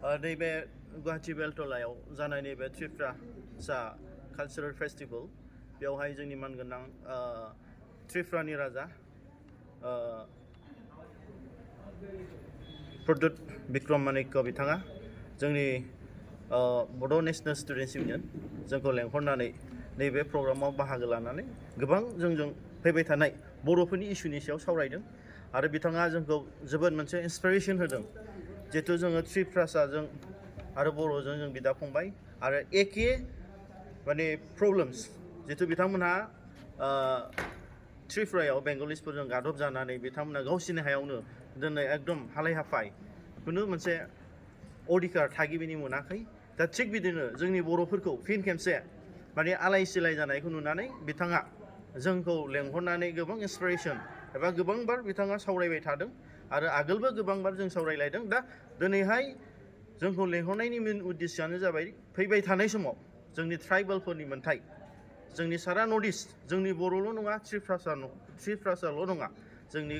नैबे गुवाहाटी बेलटलायाव जानाय नैबे त्रिपुरासा कालचारेल फेस्टिवल बेवहाय जोंनि मानगोनां त्रिपुरानि राजा प्रद्युत बिक्रम मानिक्य बिथाङा जोंनि बड' नेशनेल स्टुडेन्ट्स इउनियन जोंखौ लेंहरनानै नैबे प्रग्रामाव बाहागो लानानै गोबां जोंजों फैबाय थानाय बर'फोरनि इस्युनि सायाव सावरायदों आरो बिथाङा जोंखौ जोबोद मोनसे इन्सपिरेसन होदों जिहेतु जोङो त्रिपुरासाजों आरो बर'जों जों बिदा फंबाय आरो एखे माने प्रब्लेम्स जिहेतु बिथांमोनहा त्रिपुरायाव बेंगलिसफोरजों गादब जानानै बिथांमोना गावसिनि हायावनो दिनै एकदम हालाय हाफाय खुनु मोनसे अधिकार थागिबिनि मोनाखै दा थिग बिदिनो जोंनि बर'फोरखौ फिन खेबसे माने आलाय सिलाय जानायखौ नुनानै बिथाङा जोंखौ लेंहरनानै गोबां इन्सपिरेसन एबा गोबांबार बिथाङा सावरायबाय थादों आरो आगोलबो गोबांबार जों सावरायलायदों दा दिनैहाय जोंखौ लेंहरनायनि मेन उद्देश्यआनो जाबाय फैबाय थानाय समाव जोंनि ट्राइबेलफोरनि मोन्थाय जोंनि सारा नर्थ इस्ट जोंनि बर'ल' नङा त्रिपुरासाल' नङा जोंनि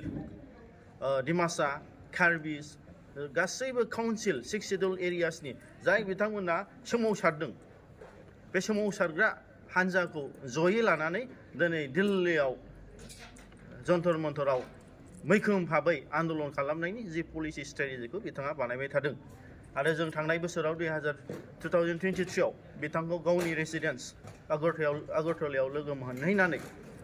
डिमासा कार्बिस गासैबो काउन्सिल 6 शेड्युल एरियासनि जाय बिथांमोना सोमावसारदों बे सोमावसारग्रा हान्जाखौ जयै लानानै दिनै दिल्लीयाव जन्तर मन्तराव मैखोम भाबै आन्दलन खालामनायनि जि पलिसि स्ट्रेटेजिखौ बिथाङा बानायबाय थादों आरो जों थांनाय बोसोराव 2023आव बिथांखौ गावनि रेसिडेन्स आगरतलायाव लोगो मोनहैनानै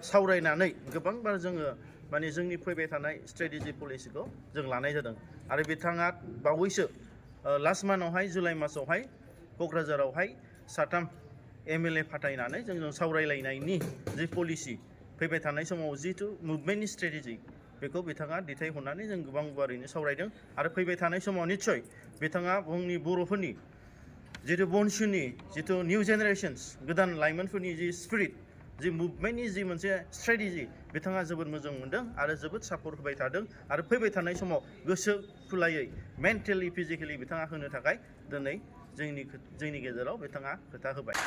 सावरायनानै गोबांबार जोङो माने जोंनि फैबाय थानाय स्ट्रेटेजि पलिसिखौ जों लानाय जादों आरो बिथाङा बावैसो लास्ट मान्थआवहाय जुलाइ मासावहाय क'क्राझारावहाय 3 MLA फाथायनानै जोंजों सावरायलायनायनि जि पलिसि फैबाय थानाय समाव जिथु मुभमेन्टनि स्ट्रेटेजि बेखौ बिथाङा दैथायहरनानै जों गोबां गुवारैनो सावरायदों आरो फैबाय थानाय समाव निस्सय बिथाङा जोंनि बर'फोरनि जिथु BoNSUनि जिथु निउ जेनेरेशन्स गोदान लाइमोनफोरनि जि स्पिरिट जि मुभमेन्टनि जि मोनसे स्ट्रेटेजि बिथाङा जोबोद मोजां मोनदों आरो जोबोद सापर्ट होबाय थादों आरो फैबाय थानाय समाव गोसो खुलायै मेन्टेलि फिजिकेलि बिथाङा होनो थाखाय दिनै जोंनि गेजेराव बिथाङा खोथा होबाय